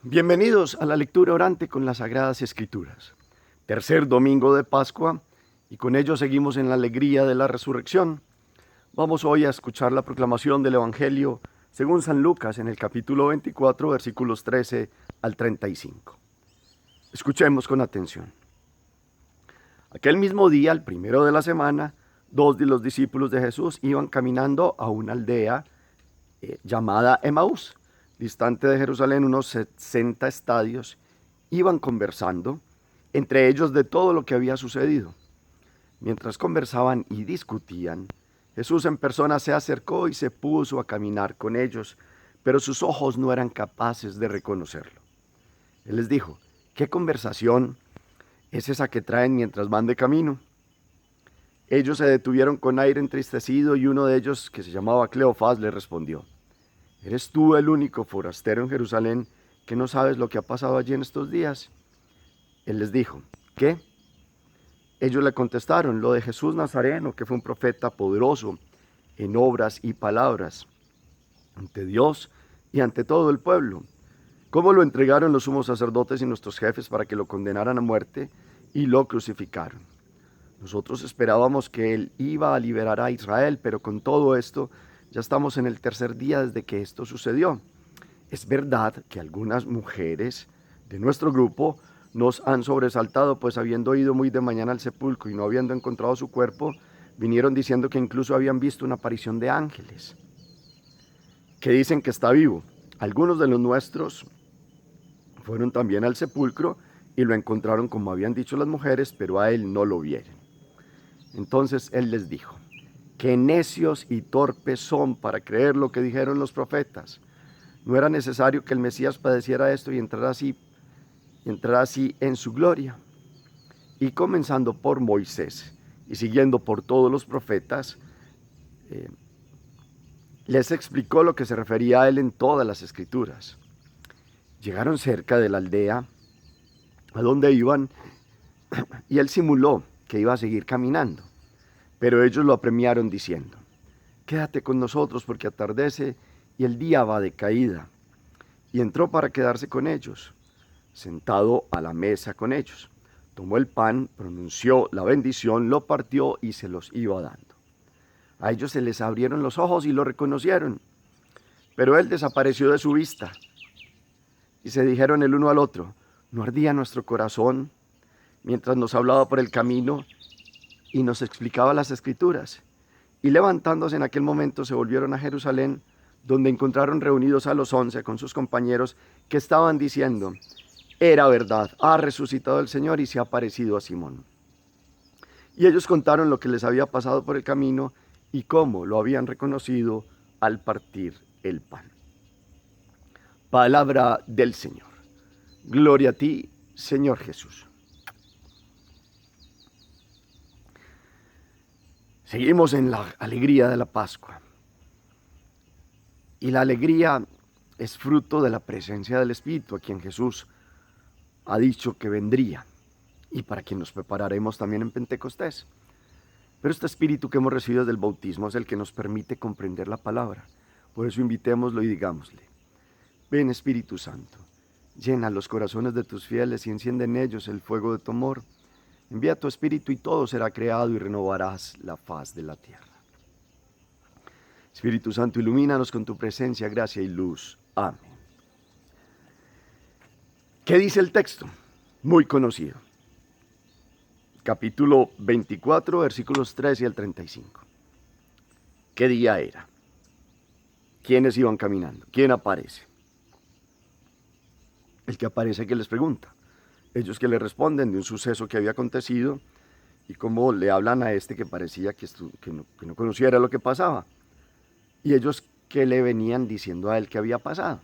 Bienvenidos a la lectura orante con las Sagradas Escrituras. Tercer domingo de Pascua y con ello seguimos en la alegría de la resurrección. Vamos hoy a escuchar la proclamación del Evangelio según San Lucas en el capítulo 24, versículos 13 al 35. Escuchemos con atención. Aquel mismo día, el primero de la semana, dos de los discípulos de Jesús iban caminando a una aldea llamada Emaús, distante de Jerusalén unos 60 estadios. Iban conversando entre ellos de todo lo que había sucedido. Mientras conversaban y discutían, Jesús en persona se acercó y se puso a caminar con ellos, pero sus ojos no eran capaces de reconocerlo. Él les dijo: ¿qué conversación es esa que traen mientras van de camino? Ellos se detuvieron con aire entristecido y uno de ellos, que se llamaba Cleofás, le respondió: ¿eres tú el único forastero en Jerusalén que no sabes lo que ha pasado allí en estos días? Él les dijo: ¿qué? Ellos le contestaron: lo de Jesús Nazareno, que fue un profeta poderoso en obras y palabras ante Dios y ante todo el pueblo. Cómo lo entregaron los sumos sacerdotes y nuestros jefes para que lo condenaran a muerte y lo crucificaron. Nosotros esperábamos que él iba a liberar a Israel, pero con todo esto ya estamos en el tercer día desde que esto sucedió. Es verdad que algunas mujeres de nuestro grupo nos han sobresaltado, pues habiendo ido muy de mañana al sepulcro y no habiendo encontrado su cuerpo, vinieron diciendo que incluso habían visto una aparición de ángeles, que dicen que está vivo. Algunos de los nuestros fueron también al sepulcro y lo encontraron como habían dicho las mujeres, pero a él no lo vieron. Entonces él les dijo: qué necios y torpes son para creer lo que dijeron los profetas. ¿No era necesario que el Mesías padeciera esto y entrara así en su gloria? Y comenzando por Moisés y siguiendo por todos los profetas, les explicó lo que se refería a él en todas las escrituras. Llegaron cerca de la aldea a donde iban y él simuló que iba a seguir caminando, pero ellos lo apremiaron diciendo: quédate con nosotros porque atardece y el día va de caída. Y entró para quedarse con ellos, sentado a la mesa con ellos. Tomó el pan, pronunció la bendición, lo partió y se los iba dando. A ellos se les abrieron los ojos y lo reconocieron, pero él desapareció de su vista. Y se dijeron el uno al otro: ¿no ardía nuestro corazón mientras nos hablaba por el camino y nos explicaba las escrituras? Y levantándose en aquel momento se volvieron a Jerusalén, donde encontraron reunidos a los 11 con sus compañeros, que estaban diciendo: era verdad, ha resucitado el Señor y se ha aparecido a Simón. Y ellos contaron lo que les había pasado por el camino y cómo lo habían reconocido al partir el pan. Palabra del Señor. Gloria a ti, Señor Jesús. Seguimos en la alegría de la Pascua. Y la alegría es fruto de la presencia del Espíritu, a quien Jesús ha dicho que vendría y para quien nos prepararemos también en Pentecostés. Pero este Espíritu que hemos recibido del bautismo es el que nos permite comprender la palabra. Por eso invitémoslo y digámosle: ven, Espíritu Santo, llena los corazones de tus fieles y enciende en ellos el fuego de tu amor. Envía tu Espíritu y todo será creado y renovarás la faz de la tierra. Espíritu Santo, ilumínanos con tu presencia, gracia y luz. Amén. ¿Qué dice el texto? Muy conocido. Capítulo 24, versículos 13 al 35. ¿Qué día era? ¿Quiénes iban caminando? ¿Quién aparece? El que aparece, que les pregunta. Ellos que le responden de un suceso que había acontecido y cómo le hablan a este que parecía que no conociera lo que pasaba. Y ellos que le venían diciendo a él qué había pasado.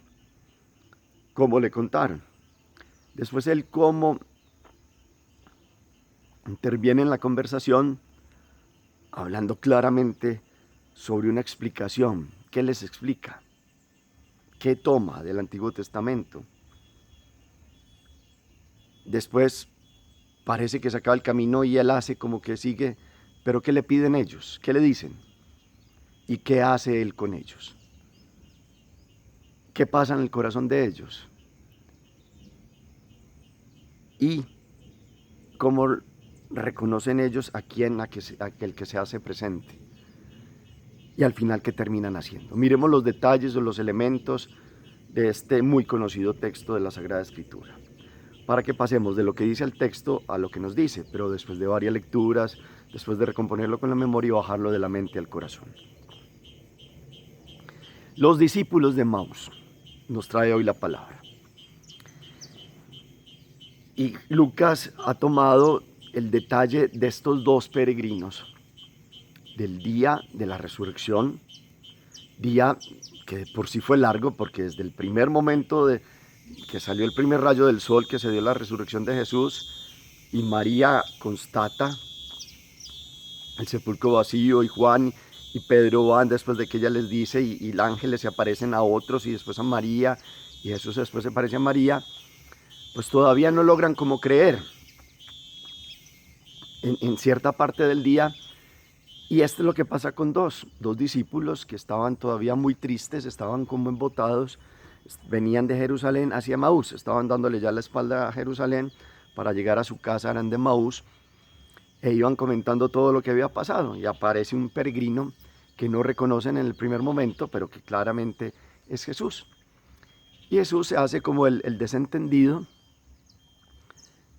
Cómo le contaron. Después él cómo interviene en la conversación, hablando claramente sobre una explicación. ¿Qué les explica? ¿Qué toma del Antiguo Testamento? Después parece que se acaba el camino y él hace como que sigue, pero ¿qué le piden ellos? ¿Qué le dicen? ¿Y qué hace él con ellos? ¿Qué pasa en el corazón de ellos? y cómo reconocen ellos a aquel que se hace presente. Y al final, ¿qué terminan haciendo? Miremos los detalles o los elementos de este muy conocido texto de la Sagrada Escritura, para que pasemos de lo que dice el texto a lo que nos dice, pero después de varias lecturas, después de recomponerlo con la memoria y bajarlo de la mente al corazón. Los discípulos de Emaús nos trae hoy la palabra. Y Lucas ha tomado el detalle de estos dos peregrinos del día de la resurrección, día que por sí fue largo, porque desde el primer momento de que salió el primer rayo del sol, que se dio la resurrección de Jesús, y María constata el sepulcro vacío, y Juan y Pedro van después de que ella les dice, y el ángel se aparecen a otros, y después a María, y Jesús después se aparece a María, pues todavía no logran como creer en cierta parte del día. Y esto es lo que pasa con dos discípulos que estaban todavía muy tristes, estaban como embotados, venían de Jerusalén hacia Emaús, estaban dándole ya la espalda a Jerusalén para llegar a su casa, eran de Emaús, e iban comentando todo lo que había pasado, y aparece un peregrino que no reconocen en el primer momento, pero que claramente es Jesús. Y Jesús se hace como el desentendido,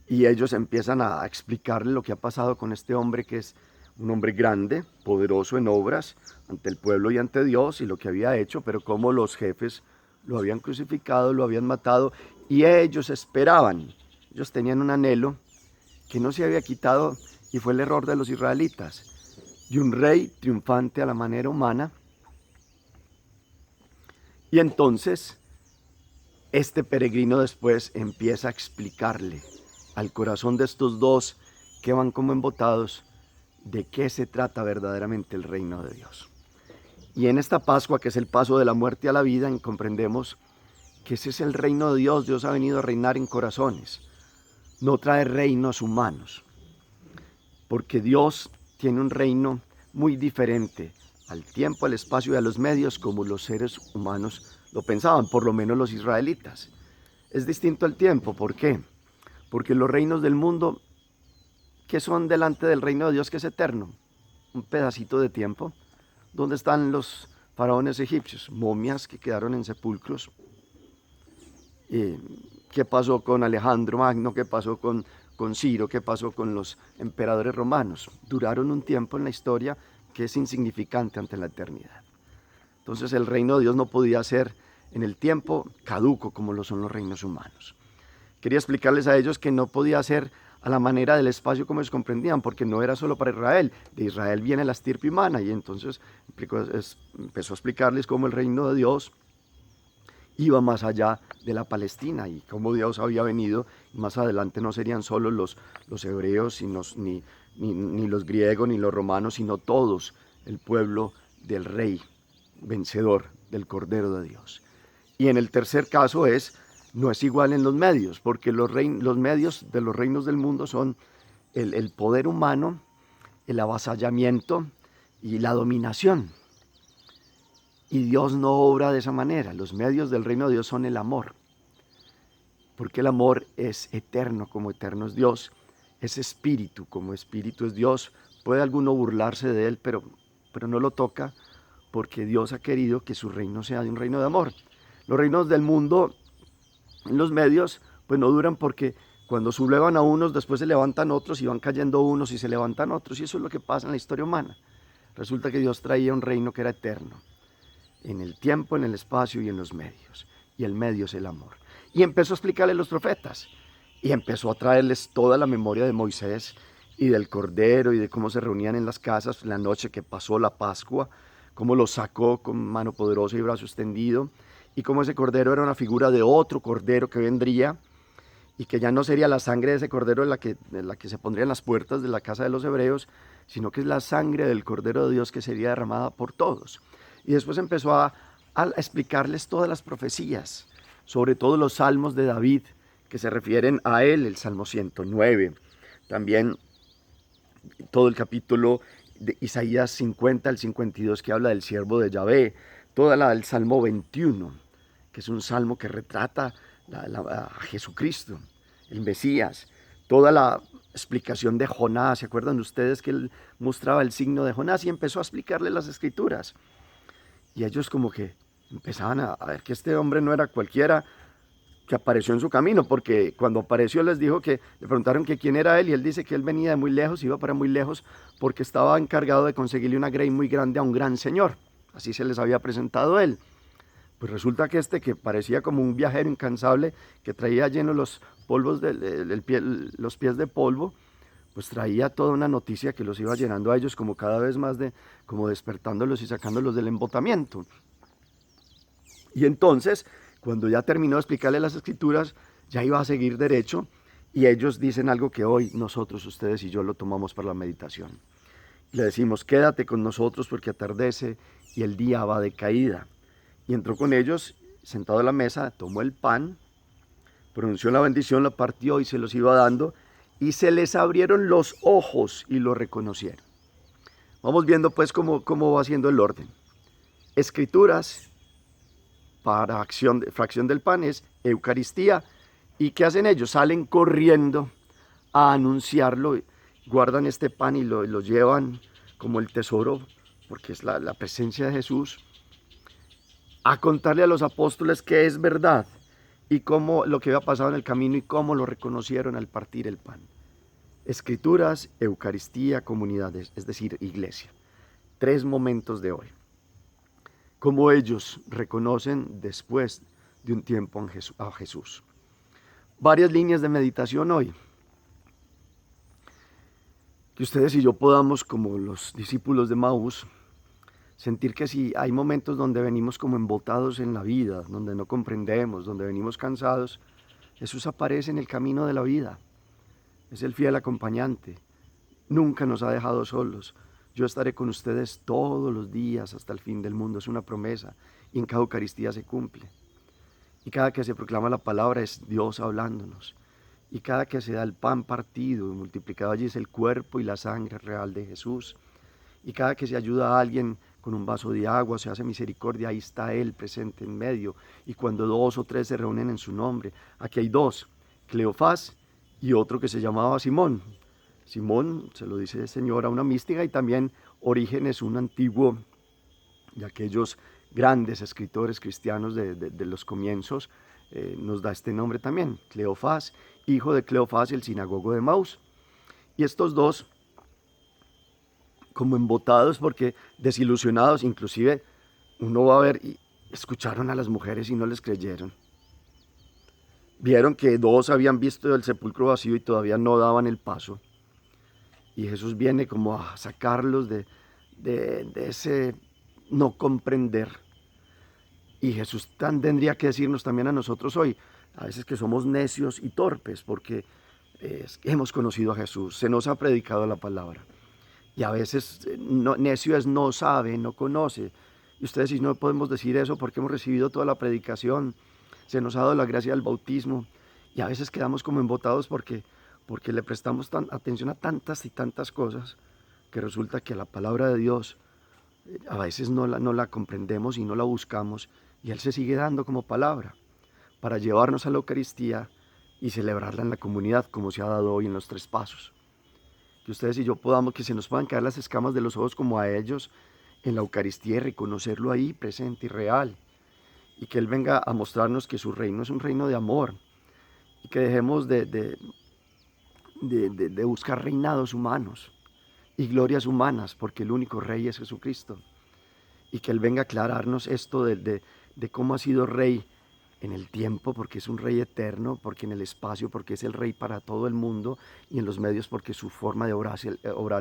y ellos empiezan a explicarle lo que ha pasado con este hombre, que es un hombre grande, poderoso en obras, ante el pueblo y ante Dios, y lo que había hecho, pero cómo los jefes lo habían crucificado, lo habían matado, y ellos esperaban, ellos tenían un anhelo que no se había quitado, y fue el error de los israelitas, y un rey triunfante a la manera humana. Y entonces este peregrino después empieza a explicarle al corazón de estos dos que van como embotados de qué se trata verdaderamente el reino de Dios. Y en esta Pascua, que es el paso de la muerte a la vida, comprendemos que ese es el reino de Dios. Dios ha venido a reinar en corazones, no trae reinos humanos, porque Dios tiene un reino muy diferente al tiempo, al espacio y a los medios como los seres humanos lo pensaban, por lo menos los israelitas. Es distinto al tiempo. ¿Por qué? Porque los reinos del mundo, ¿qué son delante del reino de Dios que es eterno? Un pedacito de tiempo. ¿Dónde están los faraones egipcios? Momias que quedaron en sepulcros. ¿Qué pasó con Alejandro Magno? ¿Qué pasó con Ciro? ¿Qué pasó con los emperadores romanos? Duraron un tiempo en la historia que es insignificante ante la eternidad. Entonces el reino de Dios no podía ser en el tiempo caduco como lo son los reinos humanos. Quería explicarles a ellos que no podía ser a la manera del espacio como ellos comprendían, porque no era solo para Israel. De Israel viene la estirpe humana, y entonces empezó a explicarles cómo el reino de Dios iba más allá de la Palestina, y cómo Dios había venido, y más adelante no serían solo los hebreos, ni los griegos, ni los romanos, sino todos, el pueblo del Rey vencedor, del Cordero de Dios. Y en el tercer caso no es igual en los medios, porque los medios de los reinos del mundo son el poder humano, el avasallamiento y la dominación. Y Dios no obra de esa manera. Los medios del reino de Dios son el amor, porque el amor es eterno, como eterno es Dios, es espíritu, como espíritu es Dios. Puede alguno burlarse de él, pero no lo toca, porque Dios ha querido que su reino sea de un reino de amor. Los reinos del mundo, los medios, pues no duran, porque cuando sublevan a unos, después se levantan otros, y van cayendo unos y se levantan otros, y eso es lo que pasa en la historia humana. Resulta que Dios traía un reino que era eterno, en el tiempo, en el espacio y en los medios, y el medio es el amor. Y empezó a explicarle a los profetas, y empezó a traerles toda la memoria de Moisés y del Cordero, y de cómo se reunían en las casas la noche que pasó la Pascua, cómo los sacó con mano poderosa y brazo extendido, y cómo ese cordero era una figura de otro cordero que vendría, y que ya no sería la sangre de ese cordero en la que se pondría en las puertas de la casa de los hebreos, sino que es la sangre del Cordero de Dios que sería derramada por todos. Y después empezó a explicarles todas las profecías, sobre todo los salmos de David, que se refieren a él, el Salmo 109, también todo el capítulo de Isaías 50 al 52, que habla del siervo de Yahvé, toda la del Salmo 21, que es un salmo que retrata a Jesucristo, el Mesías, toda la explicación de Jonás. ¿Se acuerdan ustedes que él mostraba el signo de Jonás y empezó a explicarle las escrituras? Y ellos como que empezaban a ver que este hombre no era cualquiera que apareció en su camino, porque cuando apareció les dijo que le preguntaron que quién era él y él dice que él venía de muy lejos, iba para muy lejos porque estaba encargado de conseguirle una grey muy grande a un gran señor. Así se les había presentado él. Pues resulta que que parecía como un viajero incansable que traía llenos los polvos los pies de polvo, pues traía toda una noticia que los iba llenando a ellos como cada vez más como despertándolos y sacándolos del embotamiento. Y entonces, cuando ya terminó de explicarle las escrituras, ya iba a seguir derecho y ellos dicen algo que hoy nosotros, ustedes y yo lo tomamos para la meditación. Le decimos, quédate con nosotros porque atardece y el día va de caída. Y entró con ellos, sentado a la mesa, tomó el pan, pronunció la bendición, lo partió y se los iba dando, y se les abrieron los ojos y lo reconocieron. Vamos viendo pues cómo va siendo el orden. Escrituras para fracción del pan es Eucaristía. ¿Y qué hacen ellos? Salen corriendo a anunciarlo, guardan este pan y lo llevan como el tesoro, porque es la presencia de Jesús, a contarle a los apóstoles que es verdad y cómo lo que había pasado en el camino y cómo lo reconocieron al partir el pan. Escrituras, Eucaristía, comunidades, es decir, iglesia. 3 momentos de hoy. Cómo ellos reconocen después de un tiempo a Jesús. Varias líneas de meditación hoy. Que ustedes y yo podamos, como los discípulos de Maús, sentir que si hay momentos donde venimos como embotados en la vida, donde no comprendemos, donde venimos cansados, Jesús aparece en el camino de la vida. Es el fiel acompañante. Nunca nos ha dejado solos. Yo estaré con ustedes todos los días hasta el fin del mundo. Es una promesa y en cada Eucaristía se cumple. Y cada que se proclama la palabra es Dios hablándonos. Y cada que se da el pan partido y multiplicado allí es el cuerpo y la sangre real de Jesús. Y cada que se ayuda a alguien con un vaso de agua, se hace misericordia, ahí está Él presente en medio. Y cuando 2 o 3 se reúnen en su nombre, aquí hay 2, Cleofás y otro que se llamaba Simón. Simón, se lo dice el Señor a una mística, y también Orígenes, un antiguo de aquellos grandes escritores cristianos de los comienzos, nos da este nombre también, Cleofás, hijo de Cleofás, el sinagogo de Maús. Y estos dos, como embotados porque desilusionados, inclusive uno va a ver, y escucharon a las mujeres y no les creyeron. Vieron que 2 habían visto el sepulcro vacío y todavía no daban el paso. Y Jesús viene como a sacarlos de ese no comprender. Y Jesús tendría que decirnos también a nosotros hoy, a veces que somos necios y torpes, porque hemos conocido a Jesús, se nos ha predicado la palabra. Y a veces necio es no sabe, no conoce. Y ustedes si no podemos decir eso porque hemos recibido toda la predicación, se nos ha dado la gracia del bautismo. Y a veces quedamos como embotados porque le prestamos atención a tantas y tantas cosas que resulta que la palabra de Dios a veces no la comprendemos y no la buscamos. Y Él se sigue dando como palabra para llevarnos a la Eucaristía y celebrarla en la comunidad como se ha dado hoy en los 3 pasos. Que ustedes y yo podamos, que se nos puedan caer las escamas de los ojos como a ellos en la Eucaristía y reconocerlo ahí presente y real. Y que Él venga a mostrarnos que su reino es un reino de amor. Y que dejemos de buscar reinados humanos y glorias humanas, porque el único rey es Jesucristo. Y que Él venga a aclararnos esto de cómo ha sido rey en el tiempo, porque es un rey eterno, porque en el espacio, porque es el rey para todo el mundo, y en los medios, porque su forma de obrar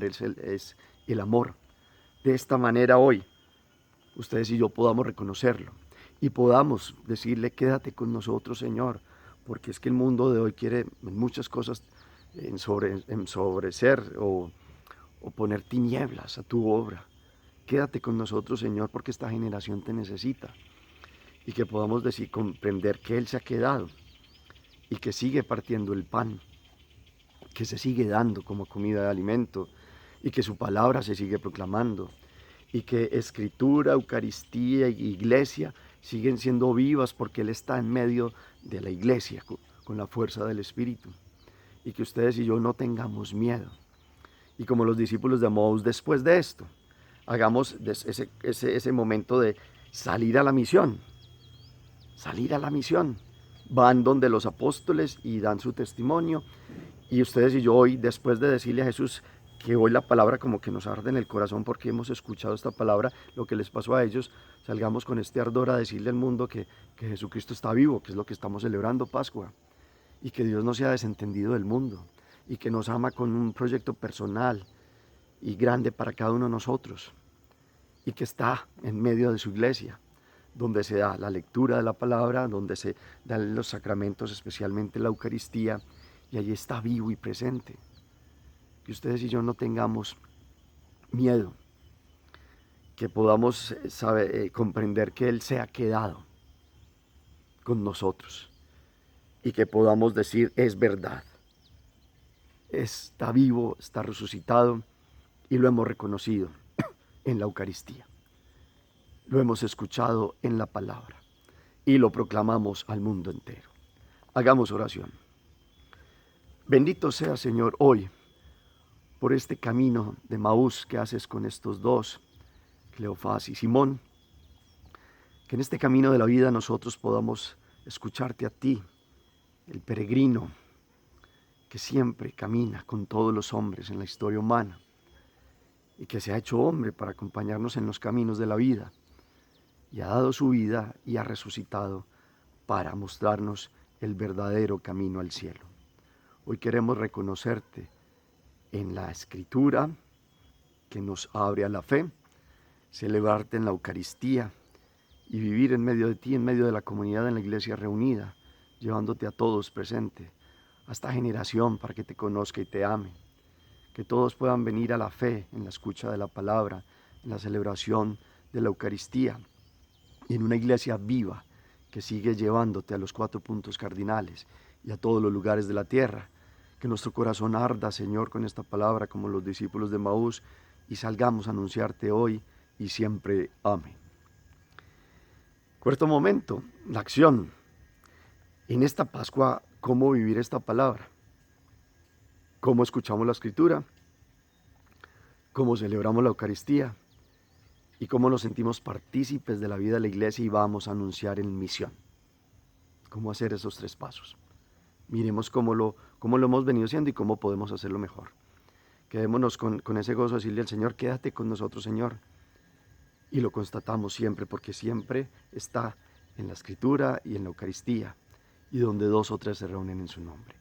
es el amor. De esta manera hoy, ustedes y yo podamos reconocerlo, y podamos decirle, quédate con nosotros, Señor, porque es que el mundo de hoy quiere en muchas cosas ensobrecer o poner tinieblas a tu obra. Quédate con nosotros, Señor, porque esta generación te necesita. Y que podamos decir, comprender que Él se ha quedado y que sigue partiendo el pan, que se sigue dando como comida de alimento y que su palabra se sigue proclamando y que escritura, Eucaristía y iglesia siguen siendo vivas porque Él está en medio de la iglesia, con la fuerza del Espíritu, y que ustedes y yo no tengamos miedo. Y como los discípulos de Emaús, después de esto, hagamos ese momento de salir a la misión. Salir a la misión. Van donde los apóstoles y dan su testimonio. Y ustedes y yo hoy, después de decirle a Jesús que hoy la palabra como que nos arde en el corazón porque hemos escuchado esta palabra, lo que les pasó a ellos, salgamos con este ardor a decirle al mundo que Jesucristo está vivo, que es lo que estamos celebrando Pascua, y que Dios no se ha desentendido del mundo, y que nos ama con un proyecto personal y grande para cada uno de nosotros, y que está en medio de su iglesia, donde se da la lectura de la palabra, donde se dan los sacramentos, especialmente la Eucaristía, y allí está vivo y presente. Que ustedes y yo no tengamos miedo, que podamos comprender que Él se ha quedado con nosotros y que podamos decir, es verdad, está vivo, está resucitado y lo hemos reconocido en la Eucaristía. Lo hemos escuchado en la palabra y lo proclamamos al mundo entero. Hagamos oración. Bendito sea, Señor, hoy por este camino de Emaús que haces con estos dos, Cleofás y Simón, que en este camino de la vida nosotros podamos escucharte a ti, el peregrino que siempre camina con todos los hombres en la historia humana y que se ha hecho hombre para acompañarnos en los caminos de la vida y ha dado su vida y ha resucitado para mostrarnos el verdadero camino al cielo. Hoy queremos reconocerte en la Escritura que nos abre a la fe, celebrarte en la Eucaristía y vivir en medio de ti, en medio de la comunidad en la iglesia reunida, llevándote a todos presente, a esta generación para que te conozca y te ame. Que todos puedan venir a la fe en la escucha de la palabra, en la celebración de la Eucaristía y en una iglesia viva que sigue llevándote a los 4 puntos cardinales y a todos los lugares de la tierra. Que nuestro corazón arda, Señor, con esta palabra como los discípulos de Emaús y salgamos a anunciarte hoy y siempre. Amén. Cuarto momento, la acción. En esta Pascua, ¿cómo vivir esta palabra? ¿Cómo escuchamos la Escritura? ¿Cómo celebramos la Eucaristía? ¿Y cómo nos sentimos partícipes de la vida de la iglesia y vamos a anunciar en misión? ¿Cómo hacer esos 3 pasos? Miremos cómo lo hemos venido haciendo y cómo podemos hacerlo mejor. Quedémonos con ese gozo de decirle al Señor, quédate con nosotros, Señor. Y lo constatamos siempre, porque siempre está en la Escritura y en la Eucaristía, y donde 2 o 3 se reúnen en su nombre.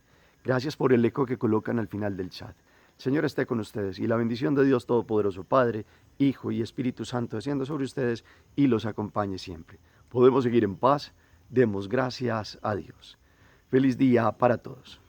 Gracias por el eco que colocan al final del chat. El Señor esté con ustedes, y la bendición de Dios Todopoderoso, Padre, Hijo y Espíritu Santo, descienda sobre ustedes y los acompañe siempre. Podemos seguir en paz, demos gracias a Dios. Feliz día para todos.